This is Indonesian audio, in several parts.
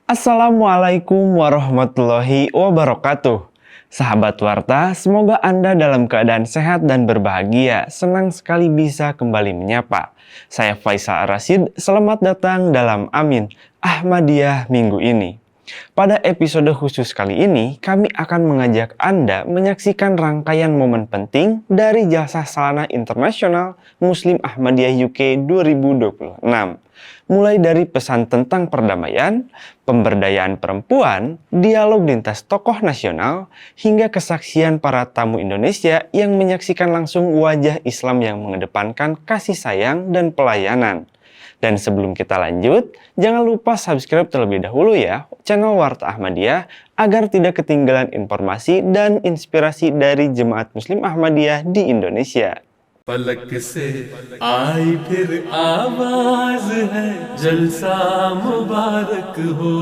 Assalamualaikum warahmatullahi wabarakatuh. Sahabat Warta, semoga Anda dalam keadaan sehat dan berbahagia. Senang sekali bisa kembali menyapa. Saya Faisal Ar-Rasyid, selamat datang dalam Amin Ahmadiyah minggu ini. Pada episode khusus kali ini, kami akan mengajak Anda menyaksikan rangkaian momen penting dari Jalsah Salanah Internasional Muslim Ahmadiyah UK 2026. Mulai dari pesan tentang perdamaian, pemberdayaan perempuan, dialog lintas tokoh nasional, hingga kesaksian para tamu Indonesia yang menyaksikan langsung wajah Islam yang mengedepankan kasih sayang dan pelayanan. Dan sebelum kita lanjut, jangan lupa subscribe terlebih dahulu ya channel Warta Ahmadiyah agar tidak ketinggalan informasi dan inspirasi dari Jemaat Muslim Ahmadiyah di Indonesia. पलक से आई फिर आवाज है जलसा मुबारक हो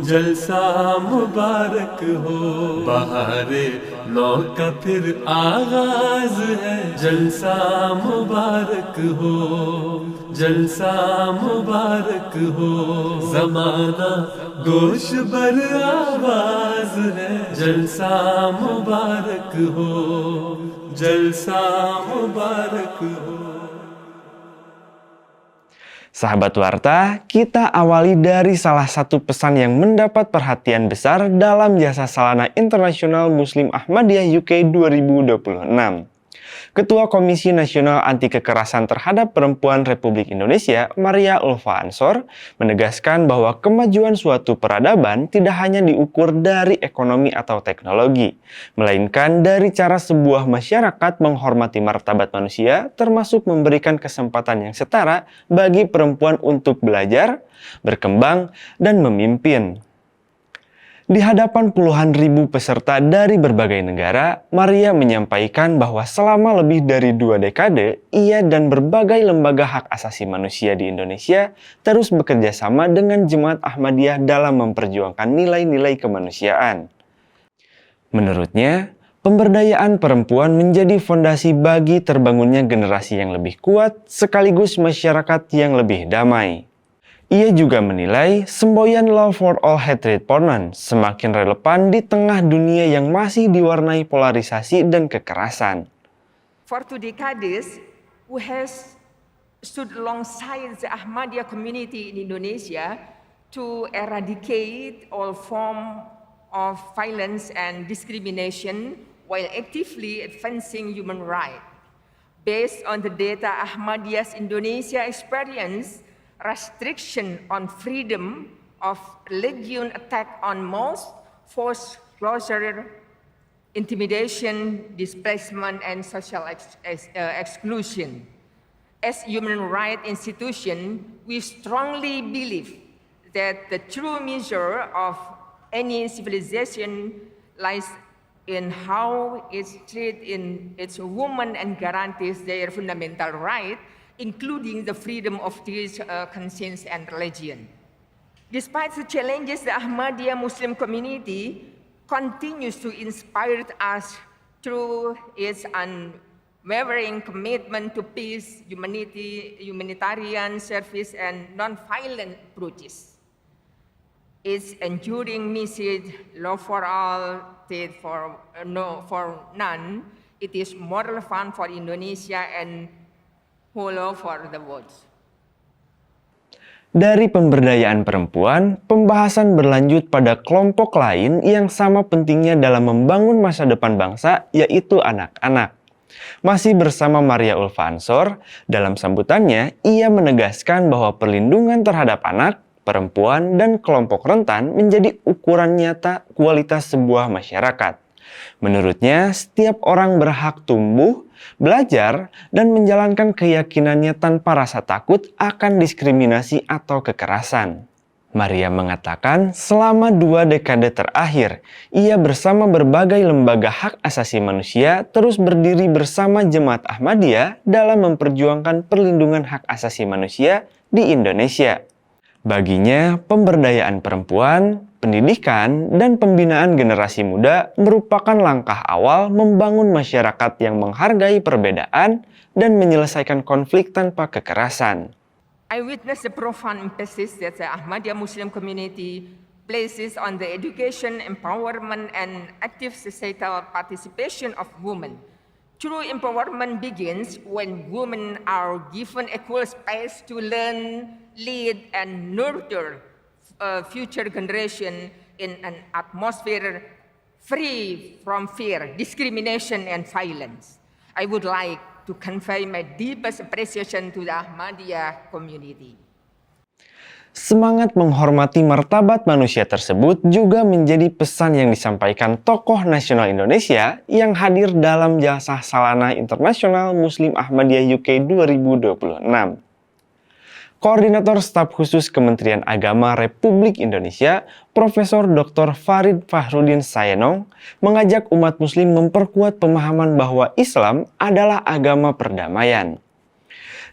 जलसा मुबारक हो बहारे नौ का फिर आगाज है जलसा मुबारक हो जलसा मुबारक हो जमाना गोश बर आवाज है जलसा मुबारक हो जलसा मुबारक हो. Sahabat Warta, kita awali dari salah satu pesan yang mendapat perhatian besar dalam Jalsah Salanah Internasional Muslim Ahmadiyah UK 2026. Ketua Komisi Nasional Anti Kekerasan Terhadap Perempuan Republik Indonesia, Maria Ulfa Ansor, menegaskan bahwa kemajuan suatu peradaban tidak hanya diukur dari ekonomi atau teknologi, melainkan dari cara sebuah masyarakat menghormati martabat manusia, termasuk memberikan kesempatan yang setara bagi perempuan untuk belajar, berkembang, dan memimpin. Di hadapan puluhan ribu peserta dari berbagai negara, Maria menyampaikan bahwa selama lebih dari 2 dekade, ia dan berbagai lembaga hak asasi manusia di Indonesia terus bekerja sama dengan Jemaat Ahmadiyah dalam memperjuangkan nilai-nilai kemanusiaan. Menurutnya, pemberdayaan perempuan menjadi fondasi bagi terbangunnya generasi yang lebih kuat sekaligus masyarakat yang lebih damai. Ia juga menilai semboyan Love for All Hatred for None semakin relevan di tengah dunia yang masih diwarnai polarisasi dan kekerasan. For 2 decades, who has stood alongside the Ahmadiyya community in Indonesia to eradicate all form of violence and discrimination while actively advancing human rights. Based on the data Ahmadiyya's Indonesia experience, restriction on freedom of religion, attack on mosques, forced closure, intimidation, displacement, and social exclusion. As human rights institution, we strongly believe that the true measure of any civilization lies in how it treats in its women and guarantees their fundamental rights, including the freedom of speech, conscience, and religion. Despite the challenges, the Ahmadiyya Muslim community continues to inspire us through its unwavering commitment to peace, humanitarian service, and non-violent approaches. Its enduring message, love for all, hate for none, it is more relevant for Indonesia and for the world. Dari pemberdayaan perempuan, pembahasan berlanjut pada kelompok lain yang sama pentingnya dalam membangun masa depan bangsa, yaitu anak-anak. Masih bersama Maria Ulfa Ansor, dalam sambutannya, ia menegaskan bahwa perlindungan terhadap anak, perempuan, dan kelompok rentan menjadi ukuran nyata kualitas sebuah masyarakat. Menurutnya, setiap orang berhak tumbuh, belajar, dan menjalankan keyakinannya tanpa rasa takut akan diskriminasi atau kekerasan. Maria mengatakan selama 2 dekade terakhir, ia bersama berbagai lembaga hak asasi manusia terus berdiri bersama Jemaat Ahmadiyah dalam memperjuangkan perlindungan hak asasi manusia di Indonesia. Baginya, pemberdayaan perempuan, pendidikan, dan pembinaan generasi muda merupakan langkah awal membangun masyarakat yang menghargai perbedaan dan menyelesaikan konflik tanpa kekerasan. I witnessed the profound emphasis that the Ahmadiyya Muslim community places on the education, empowerment, and active societal participation of women. True empowerment begins when women are given equal space to learn, lead, and nurture future generation in an atmosphere free from fear, discrimination, and violence. I would like to convey my deepest appreciation to the Ahmadiyya community. Semangat menghormati martabat manusia tersebut juga menjadi pesan yang disampaikan tokoh nasional Indonesia yang hadir dalam Jalsah Salanah Internasional Muslim Ahmadiyah UK 2026. Koordinator Staf Khusus Kementerian Agama Republik Indonesia, Profesor Dr. Farid Fahrudin Sayenong, mengajak umat muslim memperkuat pemahaman bahwa Islam adalah agama perdamaian.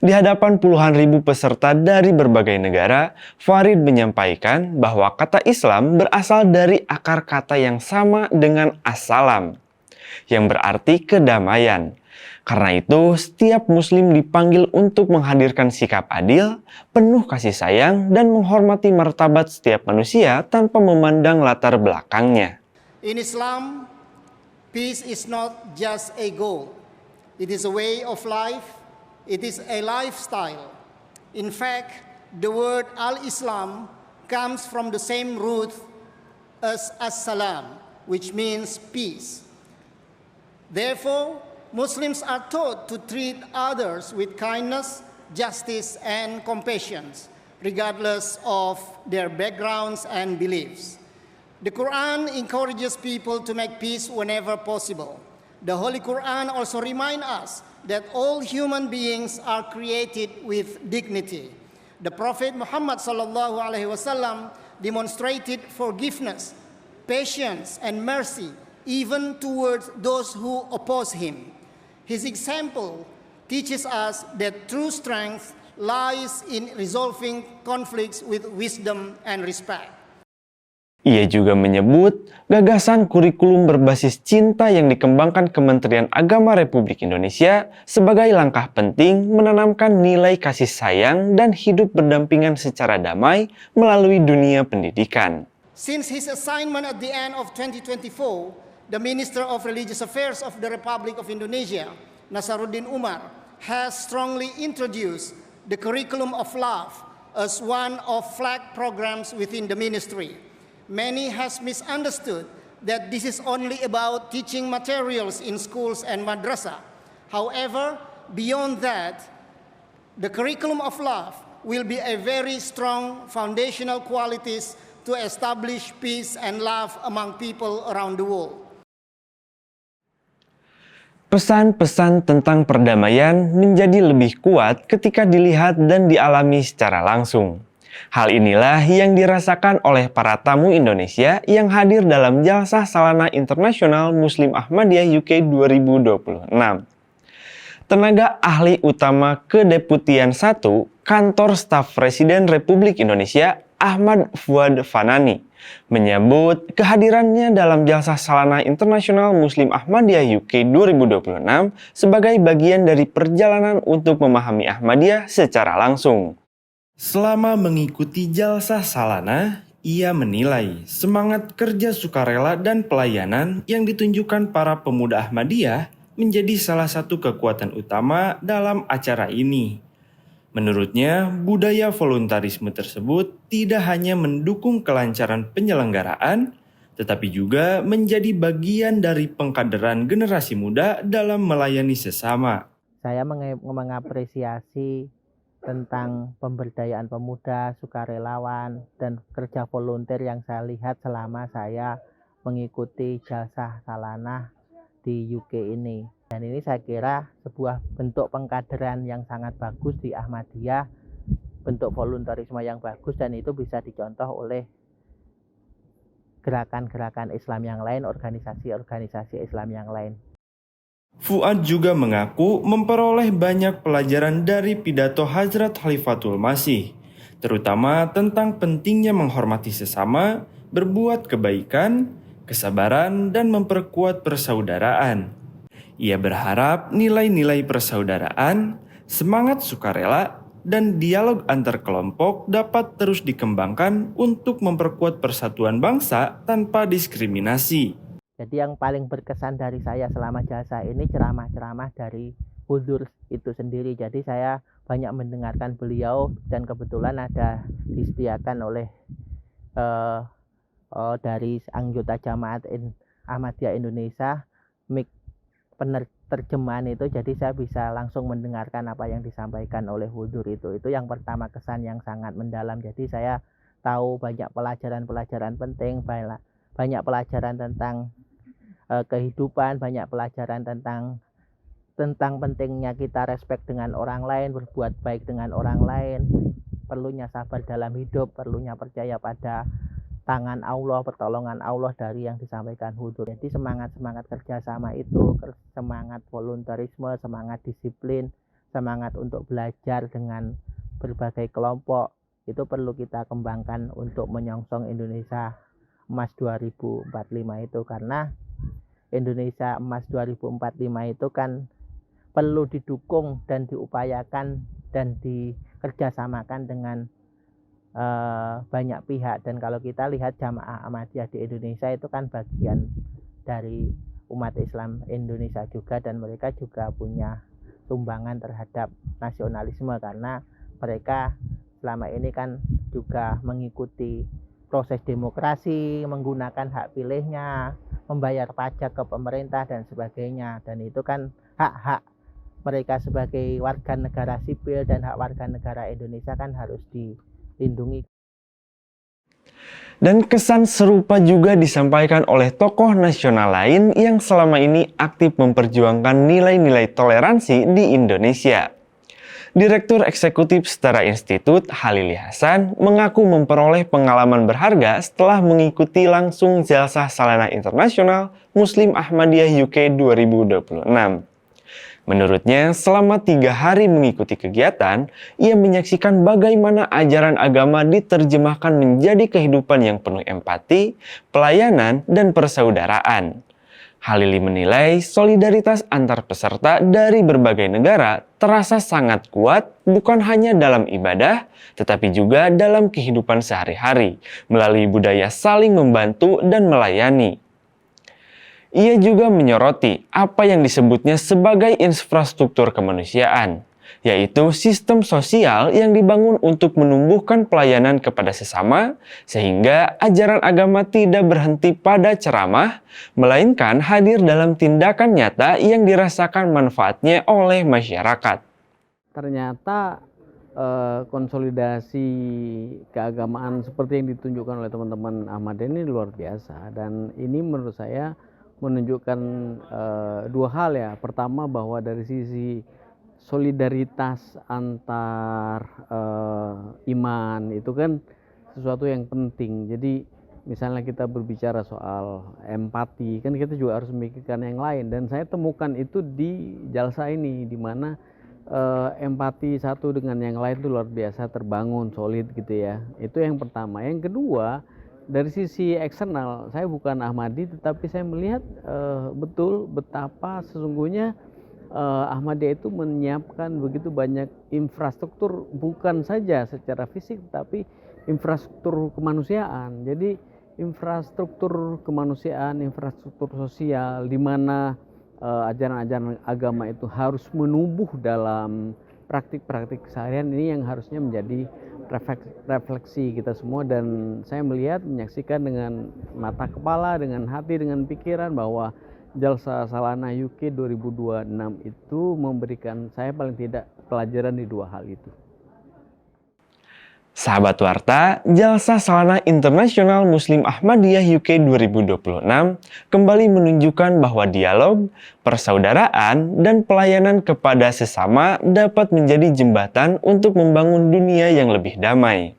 Di hadapan puluhan ribu peserta dari berbagai negara, Farid menyampaikan bahwa kata Islam berasal dari akar kata yang sama dengan as-salam, yang berarti kedamaian. Karena itu, setiap muslim dipanggil untuk menghadirkan sikap adil, penuh kasih sayang, dan menghormati martabat setiap manusia tanpa memandang latar belakangnya. In Islam, peace is not just a goal. It is a way of life. It is a lifestyle. In fact, the word al-Islam comes from the same root as as-salam, which means peace. Therefore, Muslims are taught to treat others with kindness, justice, and compassion, regardless of their backgrounds and beliefs. The Quran encourages people to make peace whenever possible. The Holy Quran also reminds us that all human beings are created with dignity. The Prophet Muhammad sallallahu alaihi wasallam demonstrated forgiveness, patience, and mercy even towards those who oppose him. His example teaches us that true strength lies in resolving conflicts with wisdom and respect. Ia juga menyebut gagasan kurikulum berbasis cinta yang dikembangkan Kementerian Agama Republik Indonesia sebagai langkah penting menanamkan nilai kasih sayang dan hidup berdampingan secara damai melalui dunia pendidikan. Since his assignment at the end of 2024, the Minister of Religious Affairs of the Republic of Indonesia, Nasaruddin Umar, has strongly introduced the curriculum of love as one of flag programs within the ministry. Many has misunderstood that this is only about teaching materials in schools and madrasah. However, beyond that, the curriculum of love will be a very strong foundational qualities to establish peace and love among people around the world. Pesan-pesan tentang perdamaian menjadi lebih kuat ketika dilihat dan dialami secara langsung. Hal inilah yang dirasakan oleh para tamu Indonesia yang hadir dalam Jalsah Salanah Internasional Muslim Ahmadiyah UK 2026. Tenaga ahli utama Kedeputian 1 Kantor Staf Presiden Republik Indonesia Ahmad Fuad Fanani menyebut kehadirannya dalam Jalsah Salanah Internasional Muslim Ahmadiyah UK 2026 sebagai bagian dari perjalanan untuk memahami Ahmadiyah secara langsung. Selama mengikuti Jalsah Salanah, ia menilai semangat kerja sukarela dan pelayanan yang ditunjukkan para pemuda Ahmadiyah menjadi salah satu kekuatan utama dalam acara ini. Menurutnya, budaya voluntarisme tersebut tidak hanya mendukung kelancaran penyelenggaraan, tetapi juga menjadi bagian dari pengkaderan generasi muda dalam melayani sesama. Saya mengapresiasi tentang pemberdayaan pemuda, sukarelawan, dan kerja volunteer yang saya lihat selama saya mengikuti Jalsah Salanah di UK ini. Dan ini saya kira sebuah bentuk pengkaderan yang sangat bagus di Ahmadiyah, bentuk volunteerisme yang bagus, dan itu bisa dicontoh oleh gerakan-gerakan Islam yang lain, organisasi-organisasi Islam yang lain. Fuad juga mengaku memperoleh banyak pelajaran dari pidato Hazrat Khalifatul Masih, terutama tentang pentingnya menghormati sesama, berbuat kebaikan, kesabaran, dan memperkuat persaudaraan. Ia berharap nilai-nilai persaudaraan, semangat sukarela, dan dialog antar kelompok dapat terus dikembangkan untuk memperkuat persatuan bangsa tanpa diskriminasi. Jadi yang paling berkesan dari saya selama jasa ini ceramah-ceramah dari Hudur itu sendiri. Jadi saya banyak mendengarkan beliau dan kebetulan ada disediakan oleh dari anggota Jamaat Ahmadiyah Indonesia mic penerjemahan itu, jadi saya bisa langsung mendengarkan apa yang disampaikan oleh Hudur itu yang pertama, kesan yang sangat mendalam. Jadi saya tahu banyak pelajaran-pelajaran penting, banyak pelajaran tentang kehidupan, banyak pelajaran tentang pentingnya kita respect dengan orang lain, berbuat baik dengan orang lain, perlunya sabar dalam hidup, perlunya percaya pada tangan Allah, pertolongan Allah dari yang disampaikan Hudur. Jadi semangat kerjasama itu, semangat volunteerisme, semangat disiplin, semangat untuk belajar dengan berbagai kelompok, itu perlu kita kembangkan untuk menyongsong Indonesia Emas 2045 itu. Karena Indonesia Emas 2045 itu kan perlu didukung dan diupayakan dan dikerjasamakan dengan banyak pihak. Dan kalau kita lihat Jamaah Ahmadiyah di Indonesia itu kan bagian dari umat Islam Indonesia juga, dan mereka juga punya sumbangan terhadap nasionalisme karena mereka selama ini kan juga mengikuti proses demokrasi, menggunakan hak pilihnya, membayar pajak ke pemerintah dan sebagainya, dan itu kan hak-hak mereka sebagai warga negara sipil dan hak warga negara Indonesia kan harus dilindungi. Dan kesan serupa juga disampaikan oleh tokoh nasional lain yang selama ini aktif memperjuangkan nilai-nilai toleransi di Indonesia. Direktur Eksekutif Setara Institut, Halili Hasan, mengaku memperoleh pengalaman berharga setelah mengikuti langsung Jalsah Salana Internasional Muslim Ahmadiyah UK 2026. Menurutnya, selama 3 hari mengikuti kegiatan, ia menyaksikan bagaimana ajaran agama diterjemahkan menjadi kehidupan yang penuh empati, pelayanan, dan persaudaraan. Halili menilai solidaritas antar peserta dari berbagai negara terasa sangat kuat bukan hanya dalam ibadah, tetapi juga dalam kehidupan sehari-hari, melalui budaya saling membantu dan melayani. Ia juga menyoroti apa yang disebutnya sebagai infrastruktur kemanusiaan, yaitu sistem sosial yang dibangun untuk menumbuhkan pelayanan kepada sesama, sehingga ajaran agama tidak berhenti pada ceramah, melainkan hadir dalam tindakan nyata yang dirasakan manfaatnya oleh masyarakat. Ternyata konsolidasi keagamaan seperti yang ditunjukkan oleh teman-teman Ahmadiyah ini luar biasa, dan ini menurut saya menunjukkan 2 hal ya. Pertama, bahwa dari sisi solidaritas antar iman itu kan sesuatu yang penting. Jadi misalnya kita berbicara soal empati, kan kita juga harus memikirkan yang lain, dan saya temukan itu di jalsa ini, di mana empati satu dengan yang lain itu luar biasa terbangun, solid gitu ya. Itu yang pertama. Yang kedua, dari sisi eksternal, saya bukan Ahmadi, tetapi saya melihat betul betapa sesungguhnya Ahmadiyah itu menyiapkan begitu banyak infrastruktur, bukan saja secara fisik, tapi infrastruktur kemanusiaan. Jadi infrastruktur kemanusiaan, infrastruktur sosial, di mana ajaran-ajaran agama itu harus menumbuh dalam praktik-praktik keseharian, ini yang harusnya menjadi refleksi kita semua. Dan saya menyaksikan dengan mata kepala, dengan hati, dengan pikiran bahwa Jalsah Salana UK 2026 itu memberikan saya paling tidak pelajaran di 2 hal itu. Sahabat Warta, Jalsah Salana Internasional Muslim Ahmadiyah UK 2026 kembali menunjukkan bahwa dialog, persaudaraan, dan pelayanan kepada sesama dapat menjadi jembatan untuk membangun dunia yang lebih damai.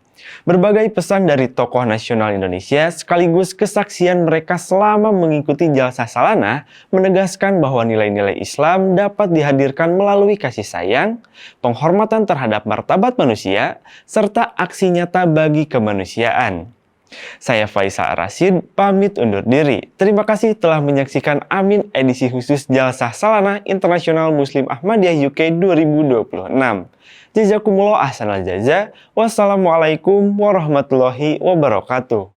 Berbagai pesan dari tokoh nasional Indonesia sekaligus kesaksian mereka selama mengikuti Jalsah Salana menegaskan bahwa nilai-nilai Islam dapat dihadirkan melalui kasih sayang, penghormatan terhadap martabat manusia, serta aksi nyata bagi kemanusiaan. Saya Faisal Rasid, pamit undur diri. Terima kasih telah menyaksikan Amin edisi khusus Jalsah Salana Internasional Muslim Ahmadiyah UK 2026. Jazakumullah ahsanal jaza. Wassalamualaikum warahmatullahi wabarakatuh.